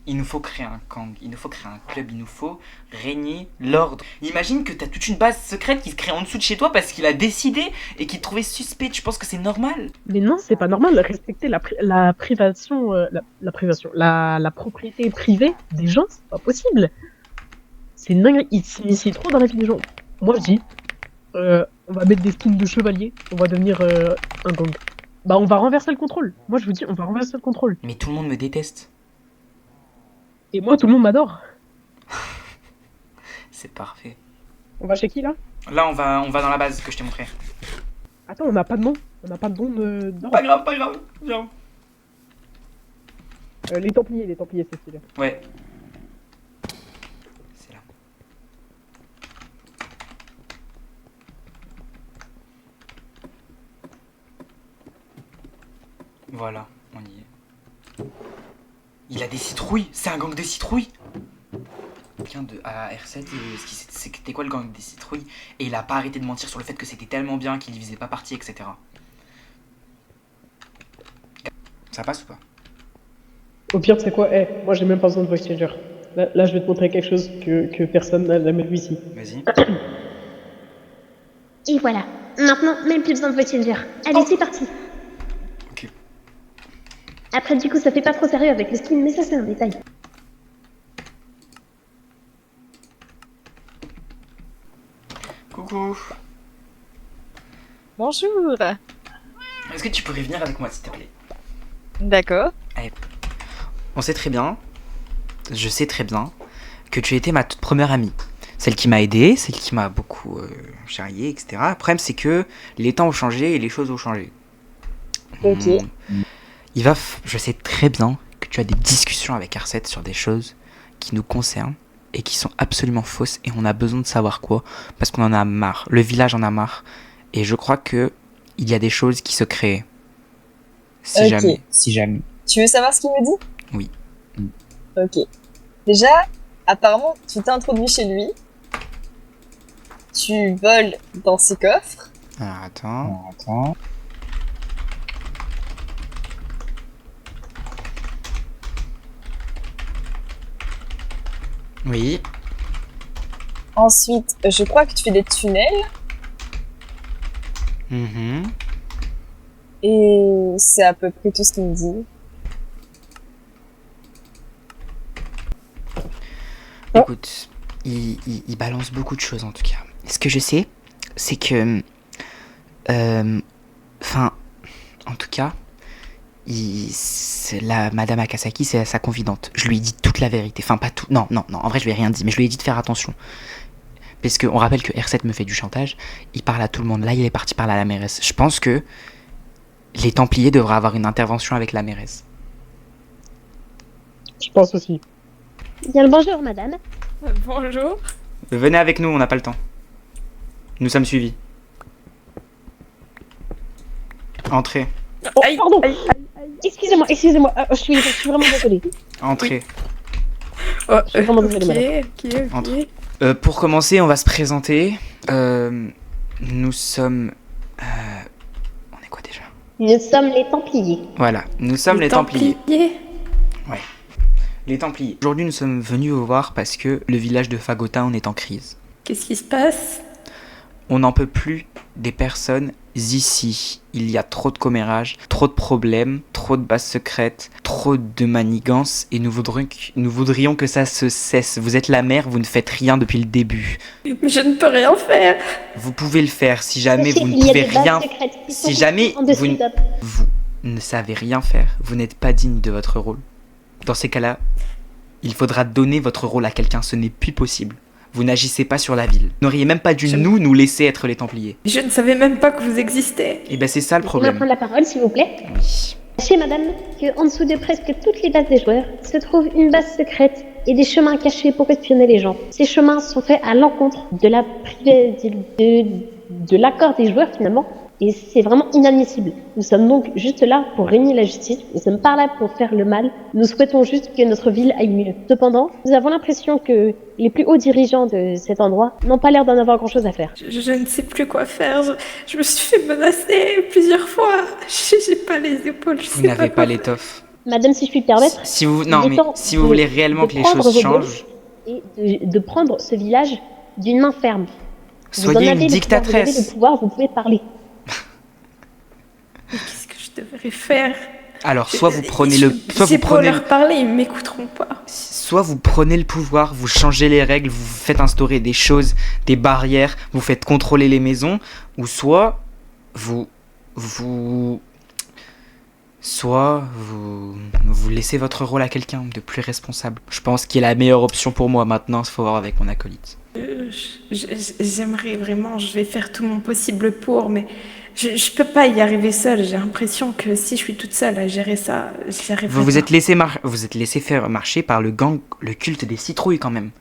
[SPEAKER 1] il nous faut créer un gang, il nous faut créer un club, il nous faut régner l'ordre. Imagine que t'as toute une base secrète qui se crée en dessous de chez toi parce qu'il a décidé et qu'il te trouvait suspect. Tu penses que c'est normal?
[SPEAKER 4] Mais non, c'est pas normal. Respecter la privation, la propriété privée des gens, c'est pas possible. C'est une dinguerie. Ils s'initient trop dans la vie des gens. Moi, je dis, on va mettre des skins de chevalier, on va devenir un gang. Bah, on va renverser le contrôle. Moi, je vous dis, on va renverser le contrôle.
[SPEAKER 1] Mais tout le monde me déteste.
[SPEAKER 4] Et moi, tout le monde m'adore.
[SPEAKER 1] C'est parfait.
[SPEAKER 4] On va chez qui, là?
[SPEAKER 1] Là, on va dans la base que je t'ai montré.
[SPEAKER 4] Attends, on n'a pas de nom. On n'a pas de nom d'ordre.
[SPEAKER 1] Pas grave, viens.
[SPEAKER 4] Les Templiers, c'est celui-là.
[SPEAKER 1] Ouais. C'est là. Voilà, on y est. Il a des citrouilles, c'est un gang de citrouilles. Quelqu'un de à R7, c'était quoi le gang des citrouilles? Et il a pas arrêté de mentir sur le fait que c'était tellement bien qu'il y faisait pas partie, etc. Ça passe ou pas?
[SPEAKER 4] Au pire, c'est quoi? Moi, j'ai même pas besoin de voice changer. Là, je vais te montrer quelque chose que personne n'a jamais vu ici.
[SPEAKER 1] Vas-y.
[SPEAKER 8] Et voilà. Maintenant, même plus besoin de voice changer. Allez, c'est parti.
[SPEAKER 1] Ok.
[SPEAKER 8] Après, du coup, ça fait pas trop sérieux avec le skin, mais ça, c'est un détail.
[SPEAKER 1] Coucou.
[SPEAKER 6] Bonjour.
[SPEAKER 1] Est-ce que tu pourrais venir avec moi, s'il te plaît?
[SPEAKER 6] D'accord.
[SPEAKER 1] On sait très bien, je sais très bien, que tu étais ma toute première amie. Celle qui m'a aidé, celle qui m'a beaucoup charrié, etc. Le problème, c'est que les temps ont changé et les choses ont changé.
[SPEAKER 8] Ok.
[SPEAKER 1] Je sais très bien que tu as des discussions avec R7 sur des choses qui nous concernent et qui sont absolument fausses et on a besoin de savoir quoi parce qu'on en a marre. Le village en a marre et je crois que il y a des choses qui se créent. Si jamais.
[SPEAKER 9] Tu veux savoir ce qu'il me dit?
[SPEAKER 1] Oui.
[SPEAKER 9] Ok. Déjà, apparemment, tu t'es introduit chez lui. Tu voles dans ses coffres.
[SPEAKER 1] Alors, attends. Oui.
[SPEAKER 9] Ensuite, je crois que tu fais des tunnels.
[SPEAKER 1] Mhm.
[SPEAKER 9] Et c'est à peu près tout ce qu'il me dit.
[SPEAKER 1] Écoute, il balance beaucoup de choses en tout cas. Ce que je sais, c'est que... en tout cas, la Madame Akasaki, c'est sa confidente. Je lui ai dit toute la vérité. Enfin, pas tout. Non, en vrai, je lui ai rien dit, mais je lui ai dit de faire attention. Parce qu'on rappelle que R7 me fait du chantage. Il parle à tout le monde. Là, il est parti parler à la mairesse. Je pense que les Templiers devraient avoir une intervention avec la mairesse.
[SPEAKER 4] Je pense aussi.
[SPEAKER 8] Bien le bonjour, madame.
[SPEAKER 6] Bonjour.
[SPEAKER 1] Venez avec nous, on n'a pas le temps. Nous sommes suivis. Entrez.
[SPEAKER 4] Oh,
[SPEAKER 6] Aïe,
[SPEAKER 4] pardon.
[SPEAKER 6] aïe,
[SPEAKER 8] Excusez-moi. Je suis vraiment désolée.
[SPEAKER 1] Entrez.
[SPEAKER 6] Oh,
[SPEAKER 4] Je suis vraiment désolée,
[SPEAKER 6] ok.
[SPEAKER 1] Entre. Pour commencer, on va se présenter. Nous sommes... on est quoi déjà?
[SPEAKER 8] Nous sommes les Templiers.
[SPEAKER 1] Voilà, nous sommes les Templiers. Les Templiers. Aujourd'hui, nous sommes venus vous voir parce que le village de Fagotin est en crise.
[SPEAKER 10] Qu'est-ce qui se passe?
[SPEAKER 1] On n'en peut plus des personnes ici. Il y a trop de commérages, trop de problèmes, trop de bases secrètes, trop de manigances et nous voudrions que ça se cesse. Vous êtes la mère, vous ne faites rien depuis le début.
[SPEAKER 10] Mais je ne peux rien faire.
[SPEAKER 1] Vous pouvez le faire si jamais vous ne
[SPEAKER 8] Il y a
[SPEAKER 1] pouvez
[SPEAKER 8] des bases
[SPEAKER 1] rien...
[SPEAKER 8] secrètes qui
[SPEAKER 1] Si
[SPEAKER 8] sont
[SPEAKER 1] jamais
[SPEAKER 8] en dessous
[SPEAKER 1] vous
[SPEAKER 8] d'hop.
[SPEAKER 1] ne savez rien faire, vous n'êtes pas digne de votre rôle. Dans ces cas-là, il faudra donner votre rôle à quelqu'un, ce n'est plus possible. Vous n'agissez pas sur la ville. Vous n'auriez même pas dû nous laisser être les Templiers.
[SPEAKER 10] Je ne savais même pas que vous existez.
[SPEAKER 1] Et ben c'est ça le
[SPEAKER 8] Vous pouvez
[SPEAKER 1] problème.
[SPEAKER 8] prendre la parole, s'il vous plaît?
[SPEAKER 1] Oui.
[SPEAKER 8] Sachez, madame, qu'en dessous de presque toutes les bases des joueurs se trouve une base secrète et des chemins cachés pour espionner les gens. Ces chemins sont faits à l'encontre de la de l'accord des joueurs finalement, et c'est vraiment inadmissible. Nous sommes donc juste là pour régner la justice, nous sommes pas là pour faire le mal, nous souhaitons juste que notre ville aille mieux. Cependant, nous avons l'impression que les plus hauts dirigeants de cet endroit n'ont pas l'air d'en avoir grand chose à faire.
[SPEAKER 10] Je ne sais plus quoi faire. Je me suis fait menacer plusieurs fois. J'ai pas les épaules. Je
[SPEAKER 1] Vous
[SPEAKER 10] sais
[SPEAKER 1] n'avez pas
[SPEAKER 10] quoi
[SPEAKER 1] l'étoffe.
[SPEAKER 8] Madame, si je puis me permettre,
[SPEAKER 1] Si vous, non,
[SPEAKER 8] il est
[SPEAKER 1] mais
[SPEAKER 8] temps
[SPEAKER 1] si vous
[SPEAKER 8] de-
[SPEAKER 1] voulez réellement
[SPEAKER 8] de
[SPEAKER 1] que les
[SPEAKER 8] prendre
[SPEAKER 1] choses
[SPEAKER 8] vos
[SPEAKER 1] changent,
[SPEAKER 8] et de prendre ce village d'une main ferme. Vous en
[SPEAKER 1] soyez
[SPEAKER 8] avez
[SPEAKER 1] une
[SPEAKER 8] le pouvoir, vous avez
[SPEAKER 1] dictatrice.
[SPEAKER 8] le pouvoir, vous pouvez parler.
[SPEAKER 10] Qu'est-ce que je devrais faire?
[SPEAKER 1] Alors, soit vous prenez
[SPEAKER 10] Je-
[SPEAKER 1] le, soit vous
[SPEAKER 10] J'ai beau
[SPEAKER 1] prenez,
[SPEAKER 10] leur parler, ils m'écouteront pas.
[SPEAKER 1] soit vous prenez le pouvoir, vous changez les règles, vous faites instaurer des choses, des barrières, vous faites contrôler les maisons, ou soit vous laissez votre rôle à quelqu'un de plus responsable. Je pense qu'il est la meilleure option pour moi maintenant, il faut voir avec mon acolyte.
[SPEAKER 10] J'aimerais vraiment, je vais faire tout mon possible pour, mais je peux pas y arriver seule. J'ai l'impression que si je suis toute seule à gérer ça, j'y arriverai
[SPEAKER 1] Vous
[SPEAKER 10] pas.
[SPEAKER 1] vous êtes laissé faire marcher par le gang, le culte des citrouilles quand même.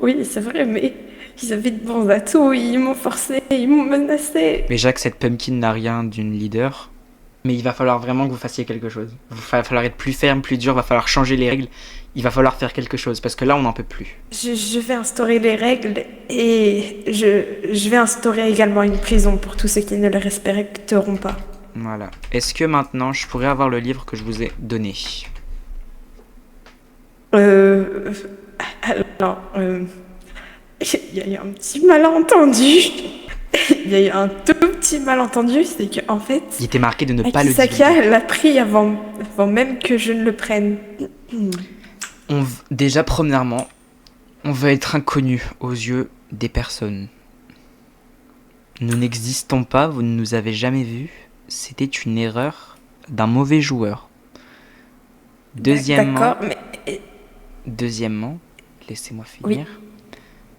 [SPEAKER 10] Oui, c'est vrai, mais ils avaient de bons atouts, ils m'ont forcé, ils m'ont menacé.
[SPEAKER 1] Mais Jacques, cette pumpkin n'a rien d'une leader. Mais il va falloir vraiment que vous fassiez quelque chose. Il va falloir être plus ferme, plus dur, il va falloir changer les règles. Il va falloir faire quelque chose, parce que là, on n'en peut plus.
[SPEAKER 10] Je vais instaurer les règles et je vais instaurer également une prison pour tous ceux qui ne le respecteront pas.
[SPEAKER 1] Voilà. Est-ce que maintenant, je pourrais avoir le livre que je vous ai donné?
[SPEAKER 10] Alors, il y a eu un petit malentendu. Il y a eu un tout petit malentendu, c'est qu'en fait,
[SPEAKER 1] Il était marqué de ne pas le
[SPEAKER 10] Akisaka
[SPEAKER 1] divulguer.
[SPEAKER 10] l'a pris avant même que je ne le prenne.
[SPEAKER 1] Déjà, premièrement, on va être inconnu aux yeux des personnes. Nous n'existons pas, vous ne nous avez jamais vus. C'était une erreur d'un mauvais joueur.
[SPEAKER 10] D'accord, mais
[SPEAKER 1] Deuxièmement, laissez-moi finir.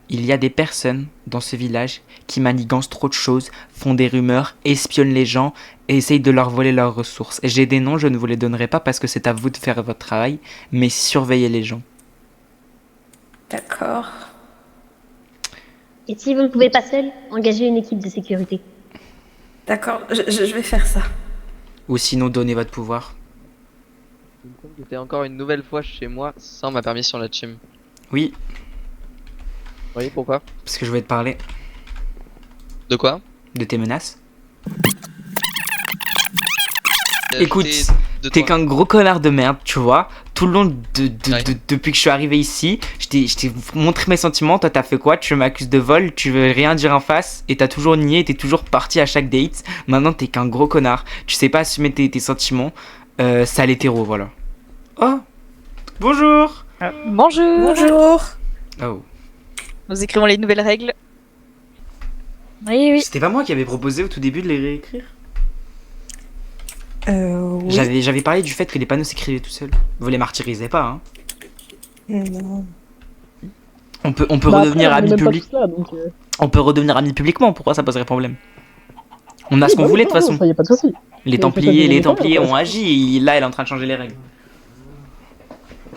[SPEAKER 1] Il y a des personnes dans ce village qui manigancent trop de choses, font des rumeurs, espionnent les gens et essayent de leur voler leurs ressources. Et j'ai des noms, je ne vous les donnerai pas parce que c'est à vous de faire votre travail, mais surveillez les gens.
[SPEAKER 10] d'accord.
[SPEAKER 8] Et si vous ne pouvez pas seul, engagez une équipe de sécurité.
[SPEAKER 10] D'accord, je vais faire ça.
[SPEAKER 1] Ou sinon, donnez votre pouvoir.
[SPEAKER 3] J'étais encore une nouvelle fois chez moi sans ma permission la team.
[SPEAKER 1] Oui,
[SPEAKER 3] Oui, pourquoi?
[SPEAKER 1] parce que je voulais te parler
[SPEAKER 3] De quoi?
[SPEAKER 1] de tes menaces.
[SPEAKER 3] J'ai
[SPEAKER 1] Écoute,
[SPEAKER 3] acheté de
[SPEAKER 1] t'es
[SPEAKER 3] toi.
[SPEAKER 1] qu'un gros connard de merde, tu vois. Tout le long
[SPEAKER 3] Ouais.
[SPEAKER 1] depuis que je suis arrivé ici, je t'ai montré mes sentiments. Toi, t'as fait quoi? Tu m'accuses de vol, tu veux rien dire en face, et t'as toujours nié, t'es toujours parti à chaque date. Maintenant, t'es qu'un gros connard. Tu sais pas assumer tes sentiments. Sale hétéro, voilà. Oh, bonjour.
[SPEAKER 6] Bonjour.
[SPEAKER 10] Bonjour.
[SPEAKER 1] Oh,
[SPEAKER 6] Nous écrivons les nouvelles règles. Oui, oui.
[SPEAKER 1] c'était pas moi qui avais proposé au tout début de les réécrire.
[SPEAKER 10] Oui.
[SPEAKER 1] J'avais parlé du fait que les panneaux s'écrivaient tout seuls. Vous les martyrisez pas, hein.
[SPEAKER 10] Non.
[SPEAKER 1] On peut
[SPEAKER 4] Bah,
[SPEAKER 1] redevenir
[SPEAKER 4] après, on est
[SPEAKER 1] amis
[SPEAKER 4] même pas
[SPEAKER 1] publics.
[SPEAKER 4] tous là, donc,
[SPEAKER 1] On peut redevenir amis publiquement. Pourquoi ça poserait problème? On a ce
[SPEAKER 4] oui,
[SPEAKER 1] qu'on
[SPEAKER 4] bah,
[SPEAKER 1] voulait de
[SPEAKER 4] non,
[SPEAKER 1] toute façon.
[SPEAKER 4] ça y a pas de souci.
[SPEAKER 1] Les
[SPEAKER 4] Mais
[SPEAKER 1] Templiers,
[SPEAKER 4] faites-le
[SPEAKER 1] les
[SPEAKER 4] bien,
[SPEAKER 1] Templiers
[SPEAKER 4] quoi.
[SPEAKER 1] ont agi. Et là, elle est en train de changer les règles.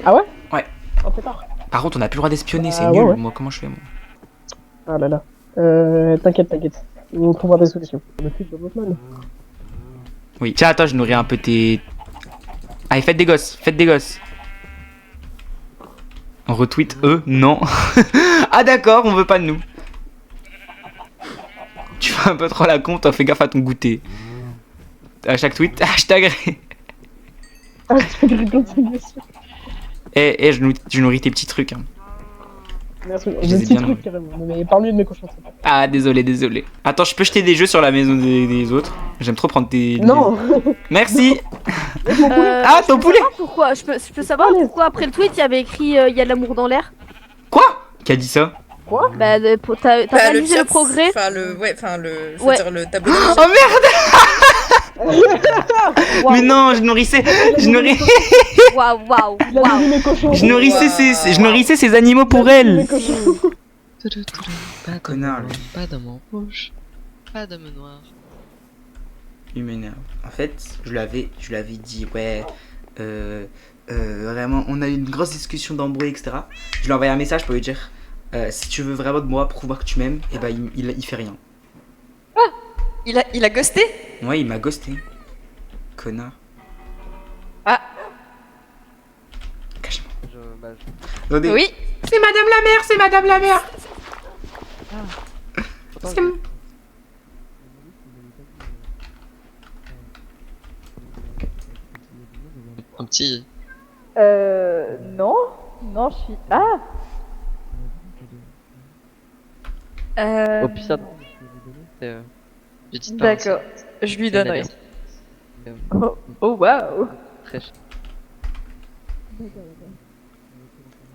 [SPEAKER 4] Ah ouais?
[SPEAKER 1] Ouais.
[SPEAKER 4] Oh, c'est tard.
[SPEAKER 1] Par contre, on n'a plus le droit d'espionner. C'est
[SPEAKER 4] Ah,
[SPEAKER 1] nul.
[SPEAKER 4] ouais, ouais.
[SPEAKER 1] Moi, comment je fais, moi?
[SPEAKER 4] Ah là là. T'inquiète. On trouvera des solutions. Le truc de votre mal.
[SPEAKER 1] Oui. Tiens, attends, je nourris un peu tes. Allez, faites des gosses. On retweet eux? Non. Ah, d'accord, on veut pas de nous. Tu fais un peu trop la con, toi, fais gaffe à ton goûter. À chaque tweet, hashtag.
[SPEAKER 4] Ah, je rigole, c'est bien sûr.
[SPEAKER 1] Je nourris tes petits trucs. Hein.
[SPEAKER 4] Merci.
[SPEAKER 1] Je
[SPEAKER 4] J'ai
[SPEAKER 1] les ai
[SPEAKER 4] un petit
[SPEAKER 1] bien
[SPEAKER 4] truc carrément. Mais parle-lui de mes cochons. s'il te plaît.
[SPEAKER 1] Ah, désolé. Attends, je peux jeter des jeux sur la maison des autres? J'aime trop prendre tes.
[SPEAKER 4] Non.
[SPEAKER 1] Merci.
[SPEAKER 2] Euh,
[SPEAKER 1] Ah, ton
[SPEAKER 2] je peux
[SPEAKER 1] poulet.
[SPEAKER 2] savoir pourquoi je peux savoir pourquoi après le tweet il y avait écrit il y a de l'amour dans l'air.
[SPEAKER 1] Quoi? Qui a dit ça?
[SPEAKER 2] Bah t'as réalisé le progrès.
[SPEAKER 10] Enfin, je
[SPEAKER 2] Ouais.
[SPEAKER 10] veux dire, le tableau.
[SPEAKER 1] Oh merde.
[SPEAKER 2] Waouh.
[SPEAKER 1] Mais non, je nourrissais
[SPEAKER 2] Waouh.
[SPEAKER 4] Il a nourri mes cochons.
[SPEAKER 1] je nourrissais ces animaux pour
[SPEAKER 4] Il a nourri
[SPEAKER 1] elle.
[SPEAKER 4] mes cochons.
[SPEAKER 3] Pas
[SPEAKER 1] Connard, lui.
[SPEAKER 3] Pas d'homme en rouge. Pas d'homme noir.
[SPEAKER 1] Il m'énerve. En fait, je lui avais dit, ouais, vraiment, on a eu une grosse discussion d'embrouille, etc. Je lui ai envoyé un message pour lui dire, si tu veux vraiment de moi, prouve-moi que tu m'aimes, et bah il fait rien.
[SPEAKER 6] Il a ghosté?
[SPEAKER 1] Ouais, il m'a ghosté. Connard.
[SPEAKER 6] Ah.
[SPEAKER 1] Cache-moi.
[SPEAKER 3] Bah,
[SPEAKER 1] Attendez.
[SPEAKER 6] Oui.
[SPEAKER 1] C'est Madame la Mère, c'est Madame la Mère.
[SPEAKER 3] pourtant,
[SPEAKER 1] C'est-
[SPEAKER 3] un petit.
[SPEAKER 7] Non. Non, je suis. Ah.
[SPEAKER 3] Au pire, petite part,
[SPEAKER 7] D'accord.
[SPEAKER 6] Je lui
[SPEAKER 3] c'est
[SPEAKER 6] donne,
[SPEAKER 3] une
[SPEAKER 6] oui.
[SPEAKER 3] alliance.
[SPEAKER 7] Oh waouh.
[SPEAKER 3] Très cher.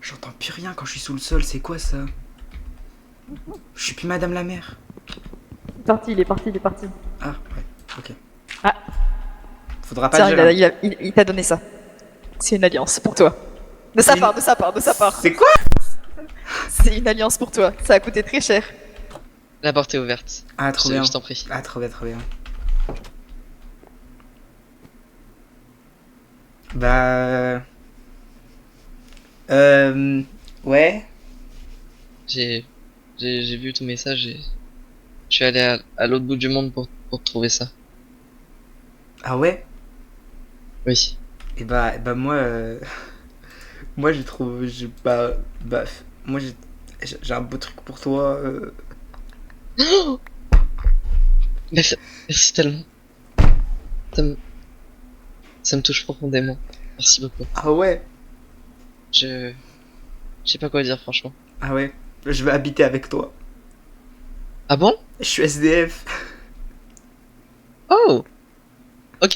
[SPEAKER 1] J'entends plus rien quand je suis sous le sol, c'est quoi ça? Je suis plus Madame la Mère.
[SPEAKER 7] Il est parti.
[SPEAKER 1] Ah, ouais, ok.
[SPEAKER 6] Ah.
[SPEAKER 1] Faudra pas
[SPEAKER 6] Tiens,
[SPEAKER 1] dire. Hein.
[SPEAKER 6] il t'a donné ça. C'est une alliance pour toi. De sa part.
[SPEAKER 1] C'est quoi?
[SPEAKER 6] C'est une alliance pour toi. Ça a coûté très cher.
[SPEAKER 3] La porte est ouverte.
[SPEAKER 1] Ah, trop bien.
[SPEAKER 3] Je t'en prie.
[SPEAKER 1] Ah, trop bien, trop bien. Bah. Ouais.
[SPEAKER 3] J'ai vu ton message et je suis allé à l'autre bout du monde pour trouver ça.
[SPEAKER 1] Ah ouais?
[SPEAKER 3] Oui.
[SPEAKER 1] Et bah moi. Moi, j'ai trouvé. Moi, j'ai un beau truc pour toi.
[SPEAKER 3] Merci tellement. Ça me touche profondément. Merci beaucoup.
[SPEAKER 1] Ah ouais?
[SPEAKER 3] Je sais pas quoi dire franchement.
[SPEAKER 1] Ah ouais? Je veux habiter avec toi.
[SPEAKER 3] Ah bon?
[SPEAKER 1] Je suis SDF.
[SPEAKER 3] Oh! Ok!